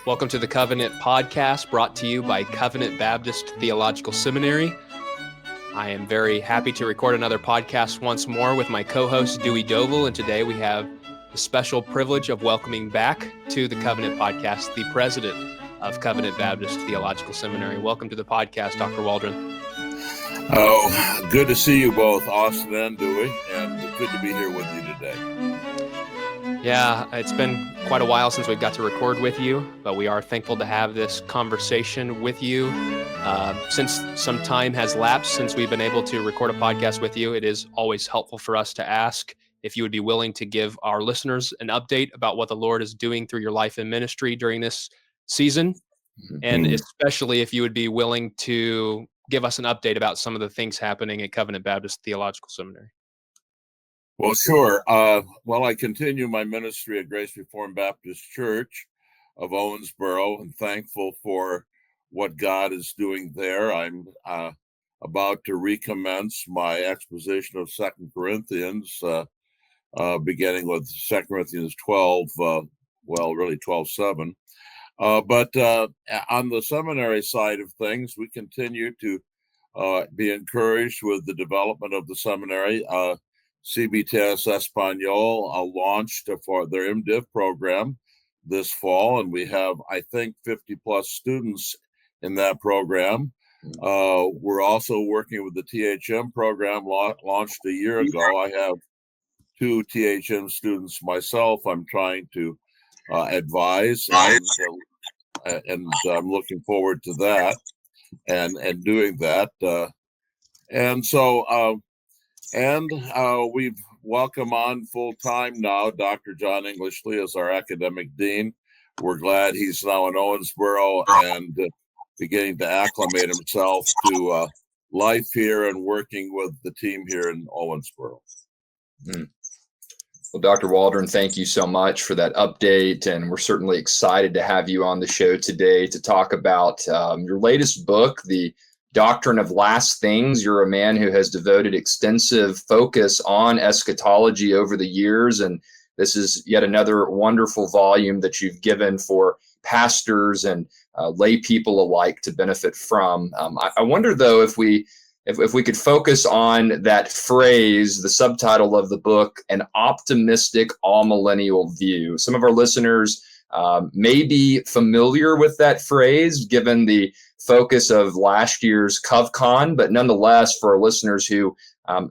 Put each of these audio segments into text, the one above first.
Welcome to the Covenant Podcast, brought to you by Covenant Baptist Theological Seminary. I am very happy to record another podcast once more with my co-host, Dewey Doval, and today we have the special privilege of welcoming back to the Covenant Podcast the president of Covenant Baptist Theological Seminary. Welcome to the podcast, Dr. Waldron. Oh, good to see you both, Austin and Dewey, and good to be here with you today. Yeah, it's been quite a while since we've got to record with you, but we are thankful to have this conversation with you. Since some time has lapsed since we've been able to record a podcast with you, it is always helpful for us to ask if you would be willing to give our listeners an update about what the Lord is doing through your life and ministry during this season, and especially if you would be willing to give us an update about some of the things happening at Covenant Baptist Theological Seminary. Well, sure. I continue my ministry at Grace Reformed Baptist Church of Owensboro, and thankful for what God is doing there. I'm about to recommence my exposition of 2 Corinthians, beginning with 2 Corinthians 12, really 12:7. But on the seminary side of things, we continue to be encouraged with the development of the seminary. CBTS Espanol launched for their MDiv program this fall, and we have, I think, 50 plus students in that program. We're also working with the THM program launched a year ago. I have 2 THM students myself. I'm trying to advise, and I'm looking forward to that and doing that. We've welcomed on full-time now Dr. John Englishley as our academic dean. We're glad he's now in Owensboro and beginning to acclimate himself to life here and working with the team here in Owensboro. Well, Dr. Waldron, thank you so much for that update, and we're certainly excited to have you on the show today to talk about your latest book, the Doctrine of Last Things. You're a man who has devoted extensive focus on eschatology over the years, and this is yet another wonderful volume that you've given for pastors and lay people alike to benefit from. I wonder, though, if we could focus on that phrase, the subtitle of the book, An Optimistic Amillennial View. Some of our listeners may be familiar with that phrase, given the focus of last year's CovCon, but nonetheless, for our listeners who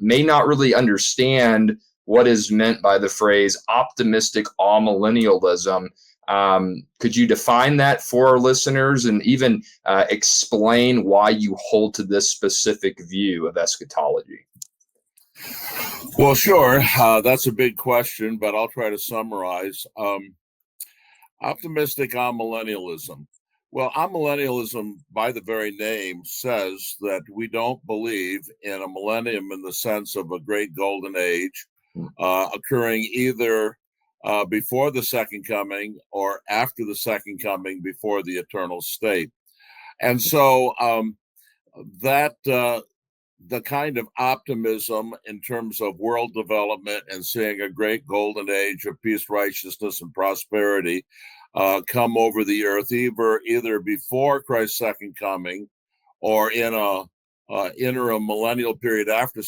may not really understand what is meant by the phrase optimistic amillennialism, could you define that for our listeners and even explain why you hold to this specific view of eschatology? Well, sure. That's a big question, but I'll try to summarize. Optimistic amillennialism. Well, amillennialism, by the very name, says that we don't believe in a millennium in the sense of a great golden age occurring either before the second coming or after the second coming before the eternal state. And so the kind of optimism in terms of world development and seeing a great golden age of peace, righteousness, and prosperity come over the earth, either before Christ's second coming or in a interim millennial period after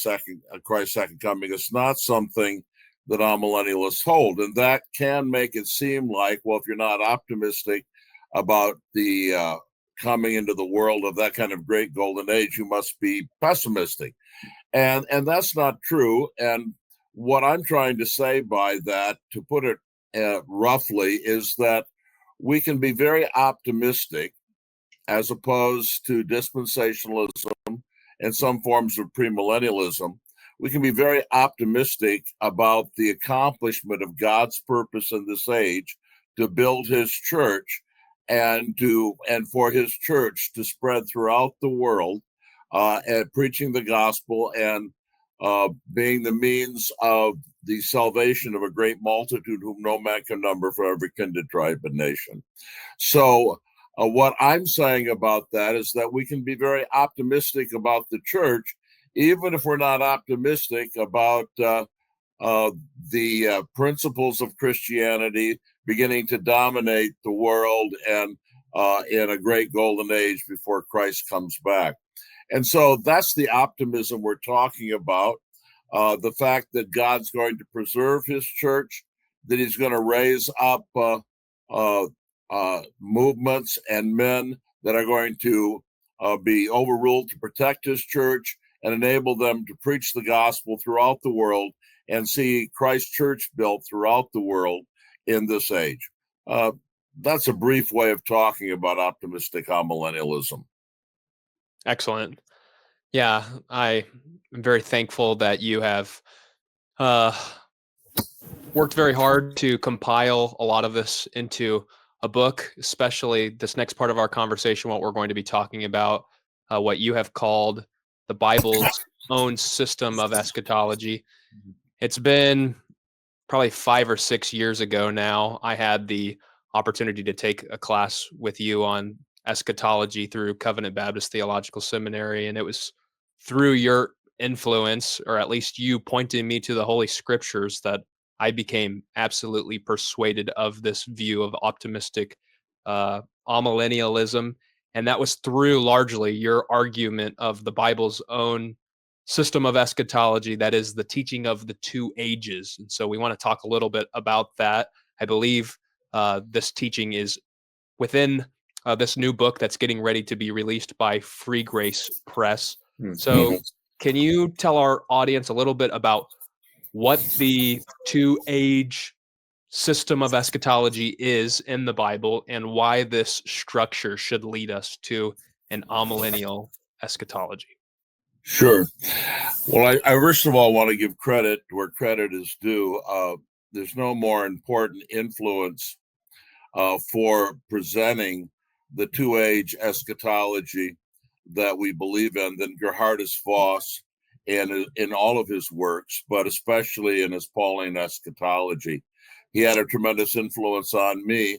Christ's second coming, is not something that amillennialists hold. And that can make it seem like, well, if you're not optimistic about the coming into the world of that kind of great golden age, you must be pessimistic. And that's not true. And what I'm trying to say by that, to put it roughly, is that we can be very optimistic as opposed to dispensationalism and some forms of premillennialism. We can be very optimistic about the accomplishment of God's purpose in this age to build his church and for his church to spread throughout the world and preaching the gospel and being the means of the salvation of a great multitude whom no man can number, for every kindred, tribe, and nation. So what I'm saying about that is that we can be very optimistic about the church, even if we're not optimistic about the principles of Christianity, beginning to dominate the world and in a great golden age before Christ comes back. And so that's the optimism we're talking about. The fact that God's going to preserve his church, that he's going to raise up movements and men that are going to be overruled to protect his church and enable them to preach the gospel throughout the world and see Christ's church built throughout the world in this age. That's a brief way of talking about optimistic amillennialism. Excellent. Yeah, I am very thankful that you have worked very hard to compile a lot of this into a book, especially this next part of our conversation, what we're going to be talking about, what you have called the Bible's own system of eschatology. It's been probably 5 or 6 years ago now, I had the opportunity to take a class with you on eschatology through Covenant Baptist Theological Seminary. And it was through your influence, or at least you pointing me to the Holy Scriptures, that I became absolutely persuaded of this view of optimistic amillennialism. And that was through largely your argument of the Bible's own system of eschatology, that is the teaching of the two ages. And so we want to talk a little bit about that. I believe this teaching is within this new book that's getting ready to be released by Free Grace Press. So can you tell our audience a little bit about what the two-age system of eschatology is in the Bible and why this structure should lead us to an amillennial eschatology? Sure. Well, I first of all want to give credit where credit is due. There's no more important influence for presenting the two-age eschatology that we believe in than Gerhardus Voss and in all of his works, but especially in his Pauline eschatology. He had a tremendous influence on me,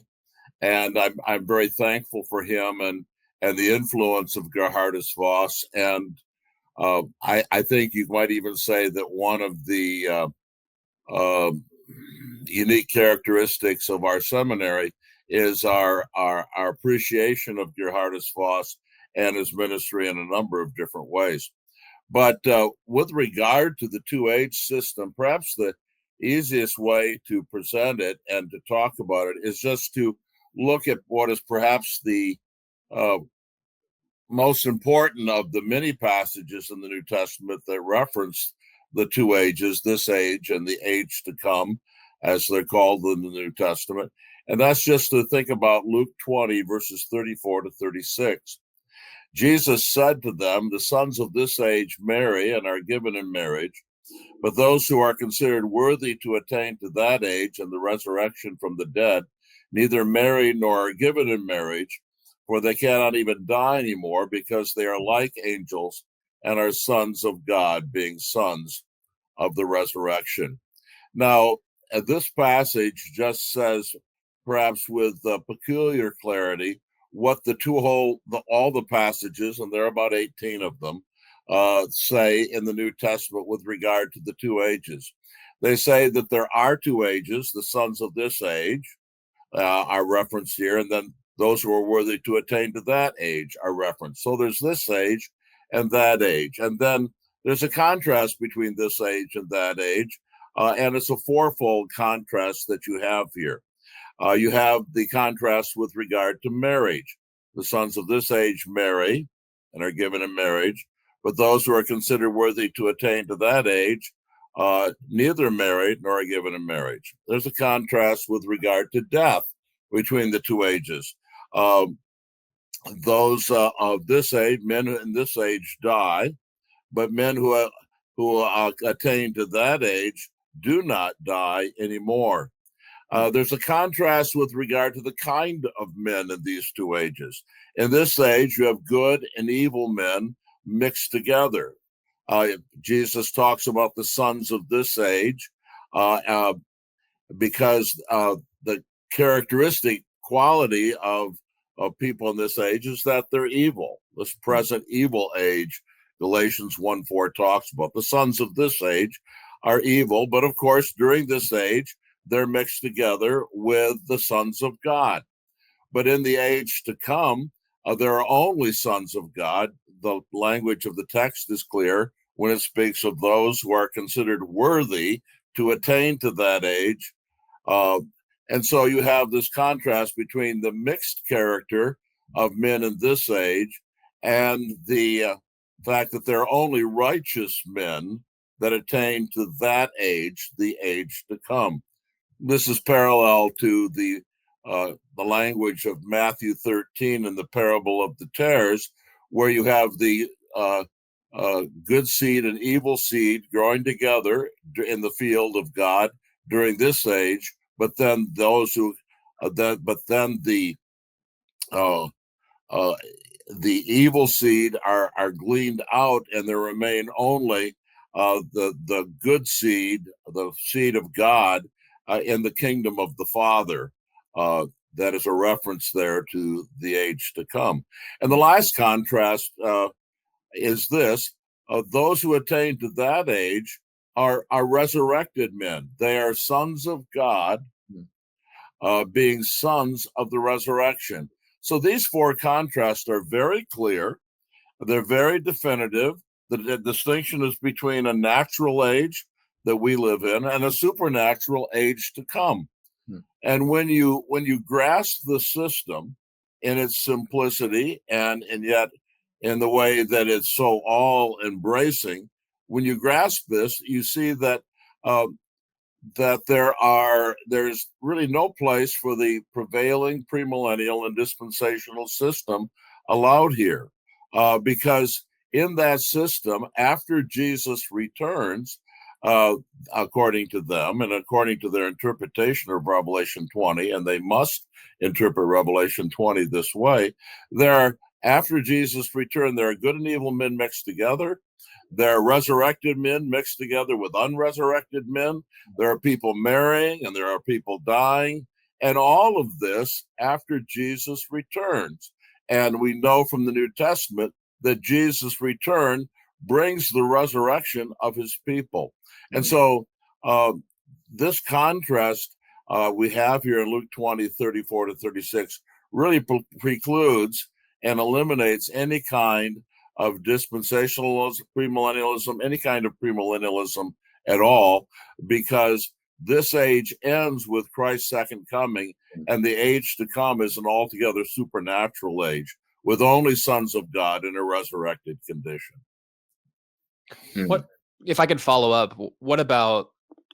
and I'm very thankful for him and the influence of Gerhardus Voss. And I think you might even say that one of the unique characteristics of our seminary is our appreciation of Gerhardus Voss and his ministry in a number of different ways. But with regard to the two-age system, perhaps the easiest way to present it and to talk about it is just to look at what is perhaps the most important of the many passages in the New Testament that reference the two ages, this age and the age to come, as they're called in the New Testament. And that's just to think about Luke 20, verses 34 to 36. Jesus said to them, "The sons of this age marry and are given in marriage, but those who are considered worthy to attain to that age and the resurrection from the dead neither marry nor are given in marriage, for they cannot even die anymore because they are like angels and are sons of God, being sons of the resurrection." Now, this passage just says, perhaps with peculiar clarity, what all the passages, and there are about 18 of them, say in the New Testament with regard to the two ages. They say that there are two ages. The sons of this age are referenced here, and then those who are worthy to attain to that age are referenced. So there's this age and that age. And then there's a contrast between this age and that age, and it's a fourfold contrast that you have here. You have the contrast with regard to marriage. The sons of this age marry and are given in marriage, but those who are considered worthy to attain to that age neither married nor are given in marriage. There's a contrast with regard to death between the two ages. Those of this age, men in this age die, but men who attain to that age do not die anymore. There's a contrast with regard to the kind of men in these two ages. In this age, you have good and evil men mixed together. Jesus talks about the sons of this age because the characteristic quality of people in this age is that they're evil. This present evil age, Galatians 1:4 talks about. The sons of this age are evil, but of course, during this age, they're mixed together with the sons of God. But in the age to come, there are only sons of God. The language of the text is clear when it speaks of those who are considered worthy to attain to that age. And so you have this contrast between the mixed character of men in this age and the fact that there are only righteous men that attain to that age, the age to come. This is parallel to the language of Matthew 13 and the parable of the tares, where you have the good seed and evil seed growing together in the field of God during this age, but then those who, the evil seed are gleaned out, and there remain only the good seed, the seed of God, in the kingdom of the Father. That is a reference there to the age to come. And the last contrast is this: those who attain to that age are resurrected men. They are sons of God, being sons of the resurrection. So these four contrasts are very clear. They're very definitive. The distinction is between a natural age that we live in and a supernatural age to come. And when you grasp the system in its simplicity and yet in the way that it's so all embracing, when you grasp this, you see that there's really no place for the prevailing premillennial and dispensational system allowed here, because in that system, after Jesus returns, according to them and according to their interpretation of Revelation 20, and they must interpret Revelation 20 this way, after Jesus' return, there are good and evil men mixed together. There are resurrected men mixed together with unresurrected men. There are people marrying and there are people dying. And all of this after Jesus returns. And we know from the New Testament that Jesus' return brings the resurrection of his people. And so this contrast we have here in Luke 20, 34 to 36 really precludes and eliminates any kind of dispensationalism, premillennialism, any kind of premillennialism at all, because this age ends with Christ's second coming, and the age to come is an altogether supernatural age with only sons of God in a resurrected condition. What, if I could follow up, what about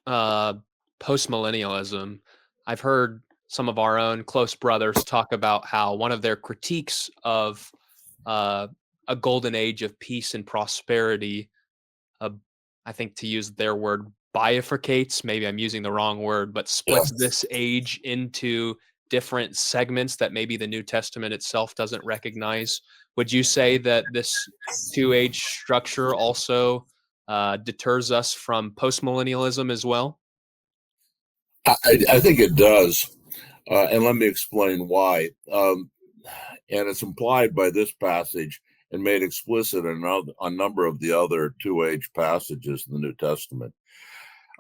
postmillennialism? I've heard some of our own close brothers talk about how one of their critiques of a golden age of peace and prosperity, I think to use their word, bifurcates, maybe I'm using the wrong word, but splits this age into different segments that maybe the New Testament itself doesn't recognize. Would you say that this two-age structure also deters us from postmillennialism as well? I think it does. And let me explain why. And it's implied by this passage and made explicit in a number of the other two-age passages in the New Testament.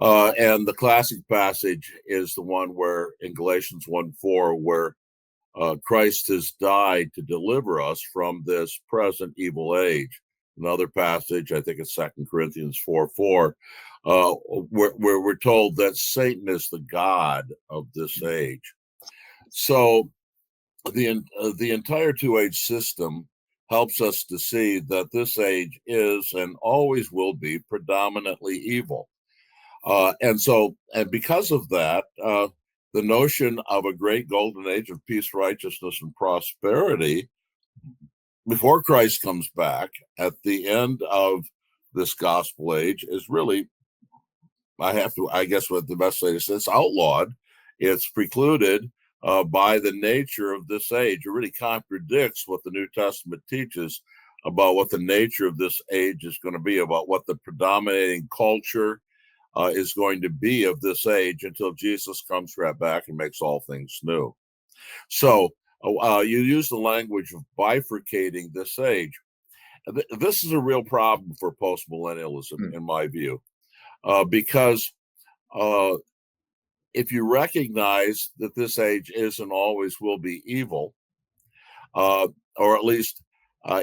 And the classic passage is the one where in Galatians 1:4, where Christ has died to deliver us from this present evil age. Another passage, I think it's 2 Corinthians 4:4, where we're told that Satan is the god of this age. So the entire two-age system helps us to see that this age is and always will be predominantly evil. And because of that, the notion of a great golden age of peace, righteousness, and prosperity before Christ comes back at the end of this gospel age is really, I guess what the best way to say, it's outlawed. It's precluded by the nature of this age. It really contradicts what the New Testament teaches about what the nature of this age is going to be, about what the predominating culture is going to be of this age until Jesus comes right back and makes all things new. So you use the language of bifurcating this age. This is a real problem for postmillennialism, in my view, because if you recognize that this age is and always will be evil, or at least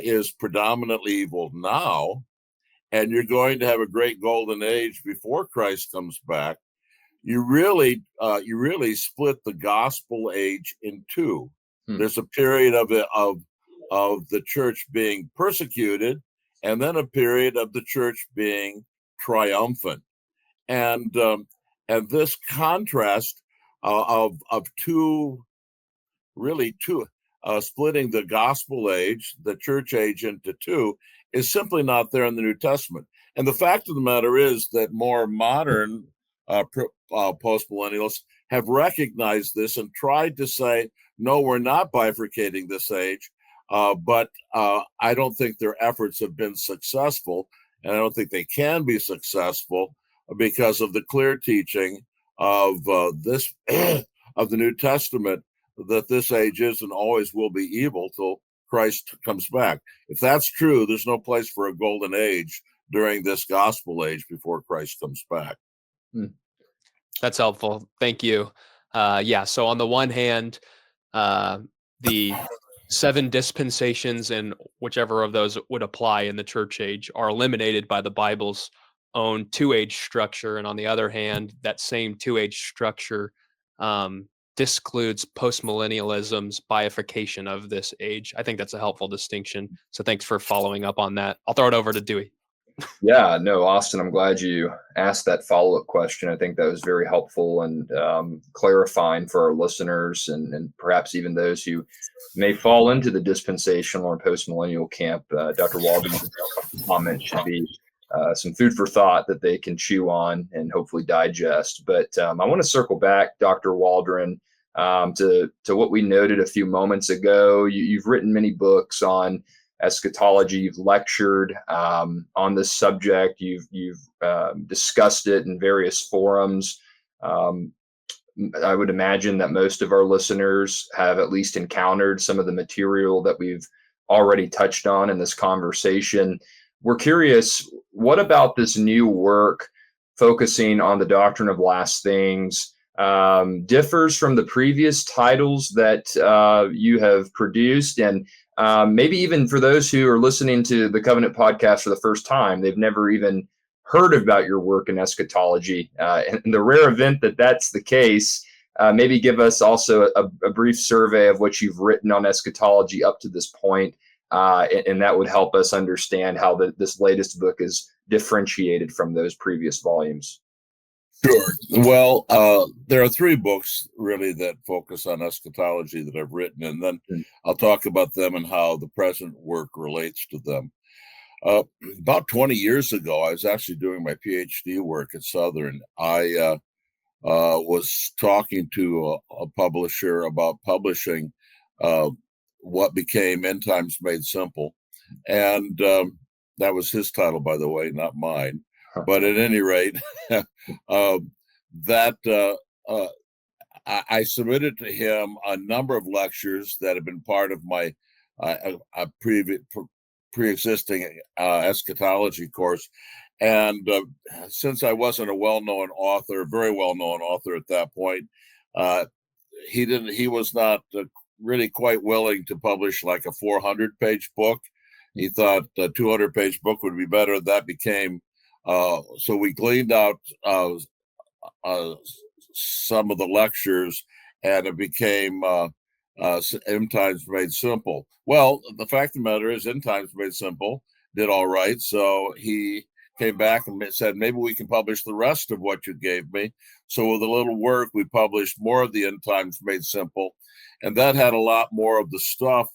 is predominantly evil now, and you're going to have a great golden age before Christ comes back, you really split the gospel age in two. There's a period of the church being persecuted, and then a period of the church being triumphant. And this contrast of two splitting the gospel age, the church age, into two is simply not there in the New Testament. And the fact of the matter is that more modern postmillennialists have recognized this and tried to say, no, we're not bifurcating this age, but I don't think their efforts have been successful, and I don't think they can be successful because of the clear teaching of this of the New Testament, that this age is and always will be evil till Christ comes back. If that's true, there's no place for a golden age during this gospel age before Christ comes back. That's helpful. Thank you. So on the one hand, the 7 dispensations and whichever of those would apply in the church age are eliminated by the Bible's own 2-age structure. And on the other hand, that same 2-age structure discludes postmillennialism's bifurcation of this age. I think that's a helpful distinction. So thanks for following up on that. I'll throw it over to Dewey. Yeah, no, Austin, I'm glad you asked that follow-up question. I think that was very helpful and clarifying for our listeners and perhaps even those who may fall into the dispensational or postmillennial camp. Dr. Waldron's comment should be some food for thought that they can chew on and hopefully digest. But I want to circle back, Dr. Waldron, to what we noted a few moments ago. You've written many books on eschatology. You've lectured on this subject. You've discussed it in various forums. I would imagine that most of our listeners have at least encountered some of the material that we've already touched on in this conversation. We're curious, what about this new work focusing on the Doctrine of Last Things differs from the previous titles that you have produced? And maybe even for those who are listening to the Covenant podcast for the first time, they've never even heard about your work in eschatology. In the rare event that that's the case, maybe give us also a brief survey of what you've written on eschatology up to this point, and that would help us understand how this latest book is differentiated from those previous volumes. Sure. Well, there are 3 books really that focus on eschatology that I've written, and then I'll talk about them and how the present work relates to them. About 20 years ago, I was actually doing my PhD work at Southern. I was talking to a publisher about publishing what became End Times Made Simple, and that was his title, by the way, not mine. But at any rate, I submitted to him a number of lectures that have been part of my pre-existing eschatology course. And since I wasn't a well-known author, very well-known author at that point, he was not really quite willing to publish like a 400-page book. He thought a 200-page book would be better. That became so we gleaned out some of the lectures, and it became End Times Made Simple. Well, the fact of the matter is, End Times Made Simple did all right. So he came back and said, maybe we can publish the rest of what you gave me. So with a little work, we published more of the End Times Made Simple, and that had a lot more of the stuff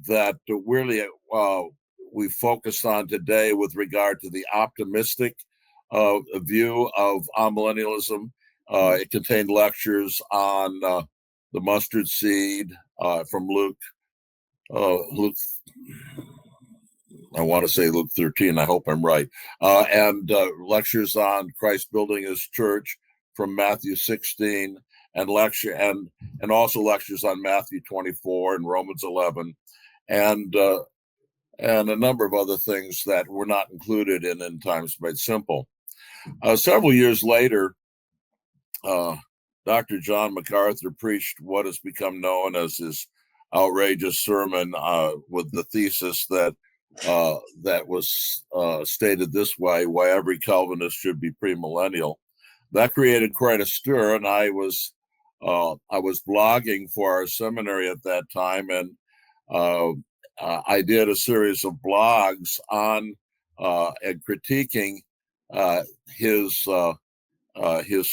that really we focused on today with regard to the optimistic view of amillennialism. It contained lectures on the mustard seed from Luke. I want to say Luke 13. I hope I'm right. And lectures on Christ building his church from Matthew 16, and also lectures on Matthew 24 and Romans 11, and a number of other things that were not included in End Times Made Simple. Several years later, Dr. John MacArthur preached what has become known as his outrageous sermon with the thesis that was stated this way: why every Calvinist should be premillennial. That created quite a stir, and I was blogging for our seminary at that time, and I did a series of blogs on and critiquing his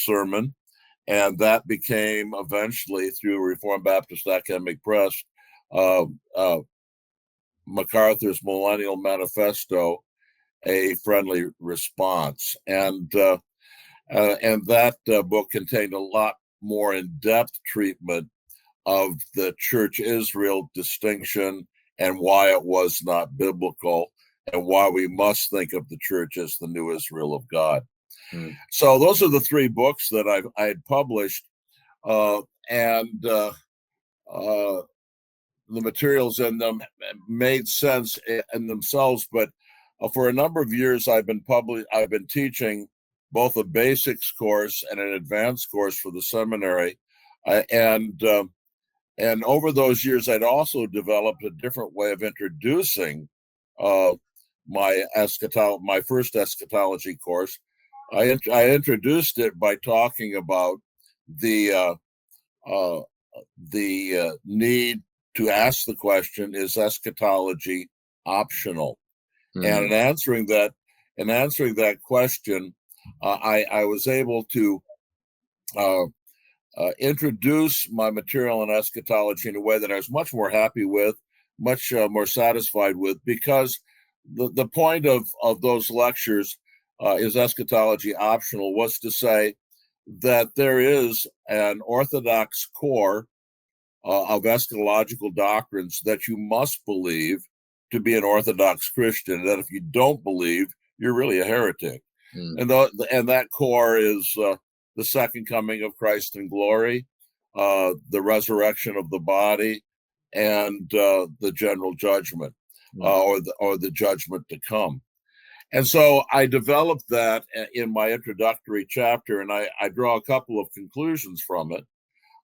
sermon, and that became eventually, through Reformed Baptist Academic Press, MacArthur's Millennial Manifesto, a friendly response, and that book contained a lot more in-depth treatment of the Church Israel distinction and why it was not biblical, and why we must think of the church as the new Israel of God. So those are the three books that I had published, and the materials in them made sense in themselves. But for a number of years, I've been teaching both a basics course and an advanced course for the seminary, and over those years, I'd also developed a different way of introducing my first eschatology course. I introduced it by talking about the need to ask the question: is eschatology optional? And in answering that question, I was able to introduce my material on eschatology in a way that I was much more happy with, much more satisfied with, because the point of those lectures, is eschatology optional, was to say that there is an orthodox core of eschatological doctrines that you must believe to be an Orthodox Christian, that if you don't believe, you're really a heretic. And that core is the second coming of Christ in glory, the resurrection of the body, and the general judgment, or the judgment to come. And so I developed that in my introductory chapter, and I draw a couple of conclusions from it.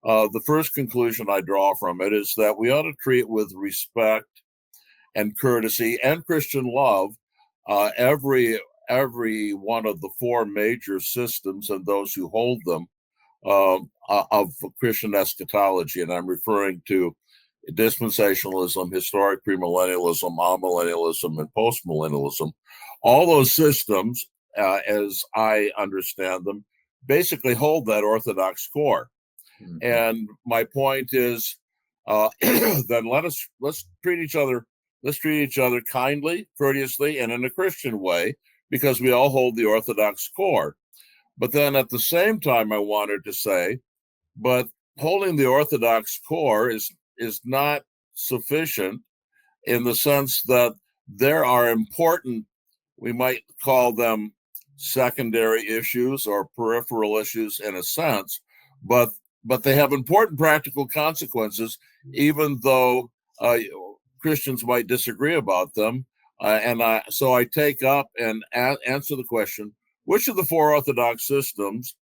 The first conclusion I draw from it is that we ought to treat with respect and courtesy and Christian love every one of the four major systems and those who hold them of Christian eschatology. And I'm referring to dispensationalism, historic premillennialism, amillennialism, and postmillennialism. All those systems, as I understand them, basically hold that Orthodox core. And my point is, then let's treat each other kindly, courteously, and in a Christian way, because we all hold the Orthodox core. But then at the same time, I wanted to say, but holding the Orthodox core is not sufficient, in the sense that there are important, we might call them secondary issues or peripheral issues in a sense, but they have important practical consequences, even though Christians might disagree about them. So I take up and answer the question: which of the four Orthodox systems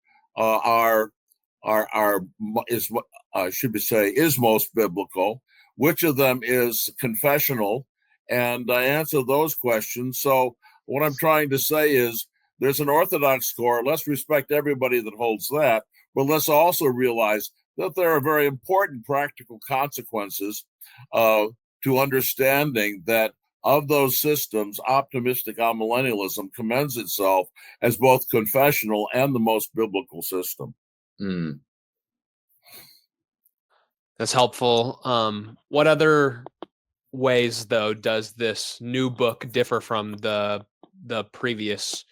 is most biblical? Which of them is confessional? And I answer those questions. So what I'm trying to say is, there's an Orthodox core. Let's respect everybody that holds that, but let's also realize that there are very important practical consequences to understanding that of those systems, optimistic amillennialism commends itself as both confessional and the most biblical system. That's helpful. What other ways, though, does this new book differ from the previous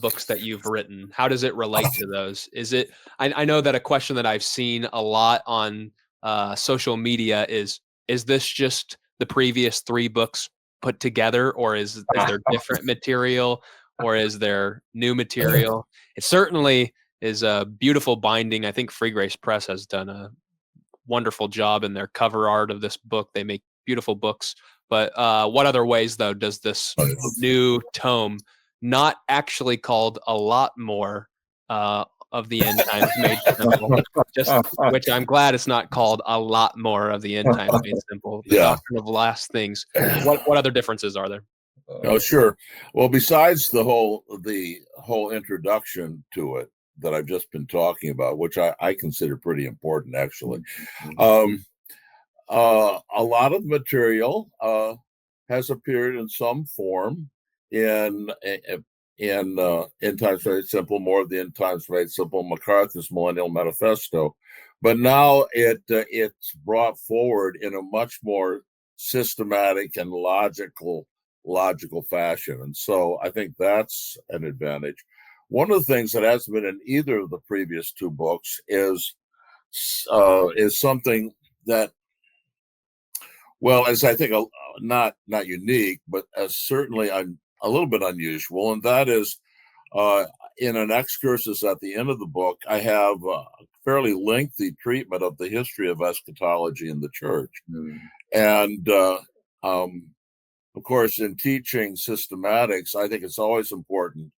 books that you've written? How does it relate to those? Is it? I know that a question that I've seen a lot on social media is this just the previous three books put together, or is there different material, or is there new material? It certainly is a beautiful binding. I think Free Grace Press has done a wonderful job in their cover art of this book. They make beautiful books. But what other ways, though, does this new tome, not actually called a lot more of the end times made simple. Just which I'm glad it's not called a lot more of the end times made simple. The Doctrine of Last Things. What other differences are there? Oh, sure. Well, besides the whole introduction to it that I've just been talking about, which I consider pretty important, actually, a lot of material has appeared in some form in End Times Made Simple, more of the End Times Made Simple, MacArthur's Millennial Manifesto, but now it's brought forward in a much more systematic and logical fashion, and so I think that's an advantage. One of the things that hasn't been in either of the previous two books is something that, well, as I think not unique, but certainly a little bit unusual, and that is in an excursus at the end of the book, I have a fairly lengthy treatment of the history of eschatology in the church, and of course, in teaching systematics, I think it's always important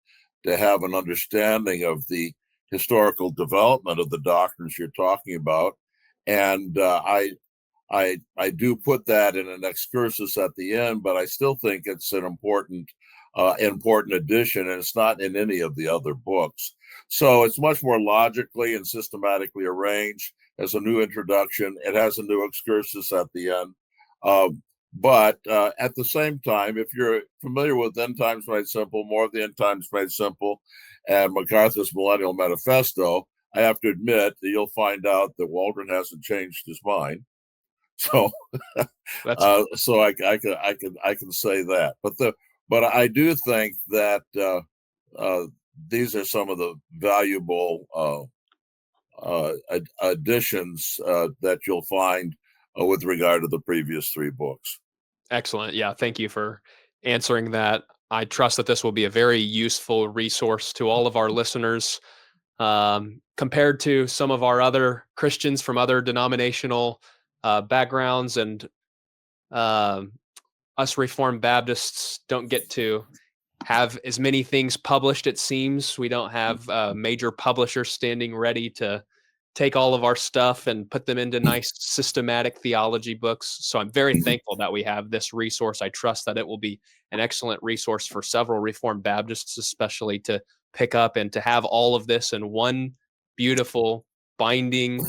to have an understanding of the historical development of the doctrines you're talking about, and I do put that in an excursus at the end, but I still think it's an important addition, and it's not in any of the other books. So it's much more logically and systematically arranged as a new introduction. It has a new excursus at the end. But at the same time, if you're familiar with End Times Made Simple, more of the End Times Made Simple, and MacArthur's Millennial Manifesto, I have to admit that you'll find out that Waldron hasn't changed his mind. So, so I can say that. But I do think that these are some of the valuable additions that you'll find with regard to the previous three books. Excellent. Yeah, thank you for answering that. I trust that this will be a very useful resource to all of our listeners. Compared to some of our other Christians from other denominational backgrounds, and us Reformed Baptists don't get to have as many things published, it seems. We don't have major publishers standing ready to take all of our stuff and put them into nice systematic theology books. So I'm very thankful that we have this resource. I trust that it will be an excellent resource for several Reformed Baptists, especially to pick up and to have all of this in one beautiful binding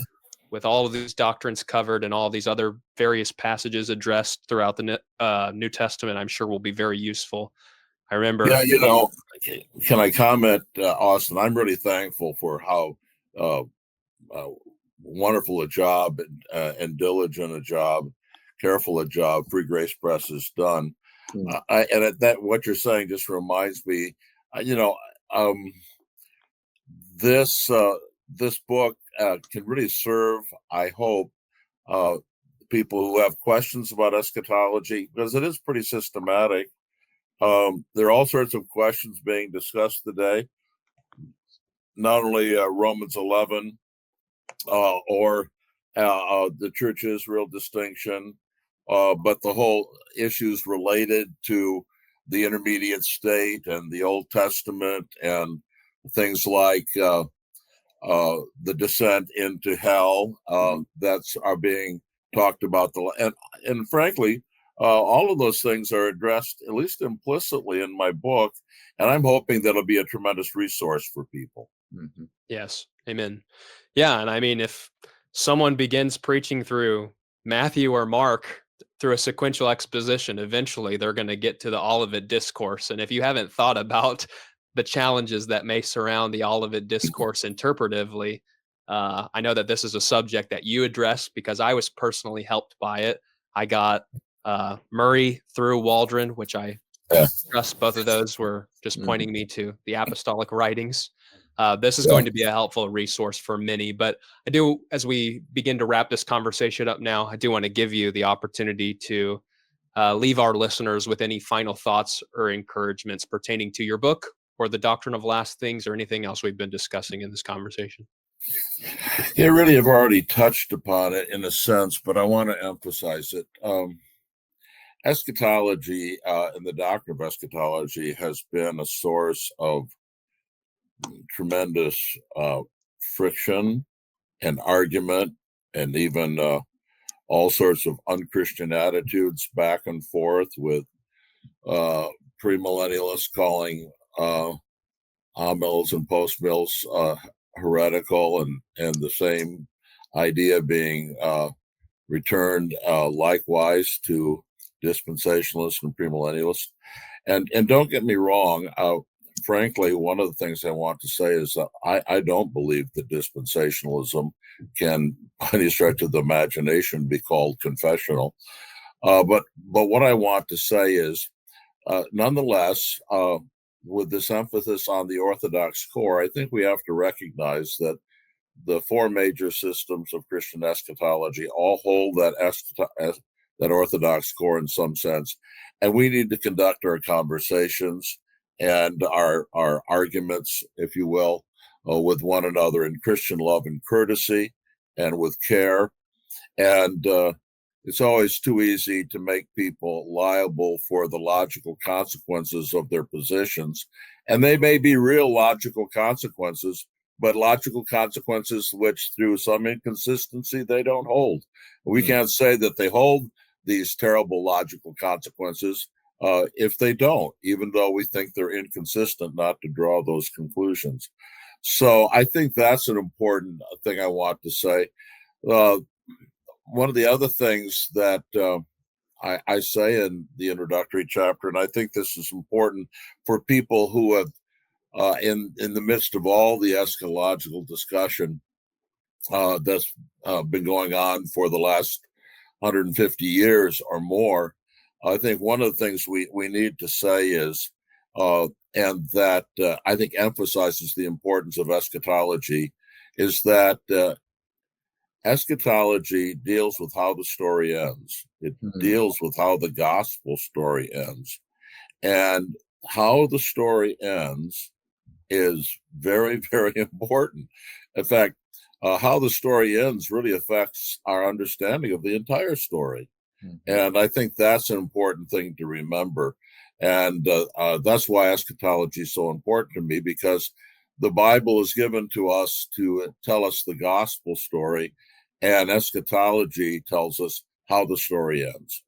with all of these doctrines covered and all these other various passages addressed throughout the New Testament. I'm sure will be very useful. I remember. Yeah, can I comment, Austin? I'm really thankful for how wonderful a job and diligent a job, careful a job Free Grace Press has done. And at that, what you're saying just reminds me, this book can really serve, I hope, people who have questions about eschatology, because it is pretty systematic. There are all sorts of questions being discussed today, not only Romans 11 or the church Israel distinction, but the whole issues related to the intermediate state and the Old Testament, and things like the descent into hell that's are being talked about. And frankly, all of those things are addressed, at least implicitly, in my book, and I'm hoping that'll be a tremendous resource for people. Mm-hmm. Yes, amen. Yeah, and I mean, if someone begins preaching through Matthew or Mark through a sequential exposition, eventually they're going to get to the Olivet Discourse. And if you haven't thought about the challenges that may surround the Olivet Discourse interpretively, I know that this is a subject that you address because I was personally helped by it. I got Murray through Waldron, which I trust both of those were just pointing me to the apostolic writings. This is going to be a helpful resource for many, but I do, as we begin to wrap this conversation up now, I do want to give you the opportunity to leave our listeners with any final thoughts or encouragements pertaining to your book or the Doctrine of Last Things or anything else we've been discussing in this conversation. Yeah, really have already touched upon it in a sense, but I want to emphasize it. Eschatology and the doctrine of eschatology has been a source of tremendous friction and argument, and even all sorts of unchristian attitudes back and forth, with premillennialists calling amills and postmills heretical, and the same idea being returned likewise to dispensationalists and premillennialists. And don't get me wrong, frankly, one of the things I want to say is that I don't believe that dispensationalism can, by any stretch of the imagination, be called confessional. But what I want to say is, nonetheless, with this emphasis on the Orthodox core, I think we have to recognize that the four major systems of Christian eschatology all hold that Orthodox core in some sense, and we need to conduct our conversations and our arguments, if you will, with one another in Christian love and courtesy, and with care. And it's always too easy to make people liable for the logical consequences of their positions, and they may be real logical consequences, but logical consequences which, through some inconsistency, they don't hold. We can't say that they hold these terrible logical consequences if they don't, even though we think they're inconsistent, not to draw those conclusions. So I think that's an important thing I want to say. One of the other things that I say in the introductory chapter, and I think this is important for people who have, in the midst of all the eschatological discussion that's been going on for the last 150 years or more, I think one of the things we need to say is, and that I think emphasizes the importance of eschatology, is that eschatology deals with how the story ends. It deals with how the gospel story ends. And how the story ends is very, very important. In fact, how the story ends really affects our understanding of the entire story. And I think that's an important thing to remember. And that's why eschatology is so important to me, because the Bible is given to us to tell us the gospel story, and eschatology tells us how the story ends.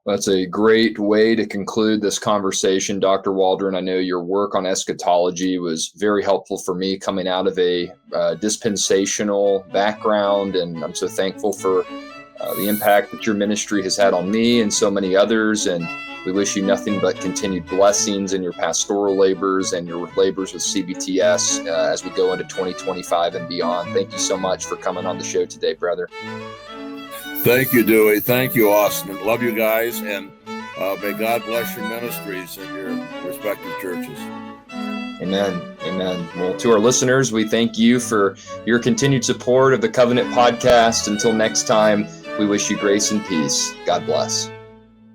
That's a great way to conclude this conversation, Dr. Waldron. I know your work on eschatology was very helpful for me coming out of a dispensational background, and I'm so thankful for the impact that your ministry has had on me and so many others. And we wish you nothing but continued blessings in your pastoral labors and your labors with CBTS as we go into 2025 and beyond. Thank you so much for coming on the show today, brother. Thank you, Dewey. Thank you, Austin. Love you guys, and may God bless your ministries and your respective churches. Amen. Amen. Well, to our listeners, we thank you for your continued support of the Covenant Podcast. Until next time, we wish you grace and peace. God bless.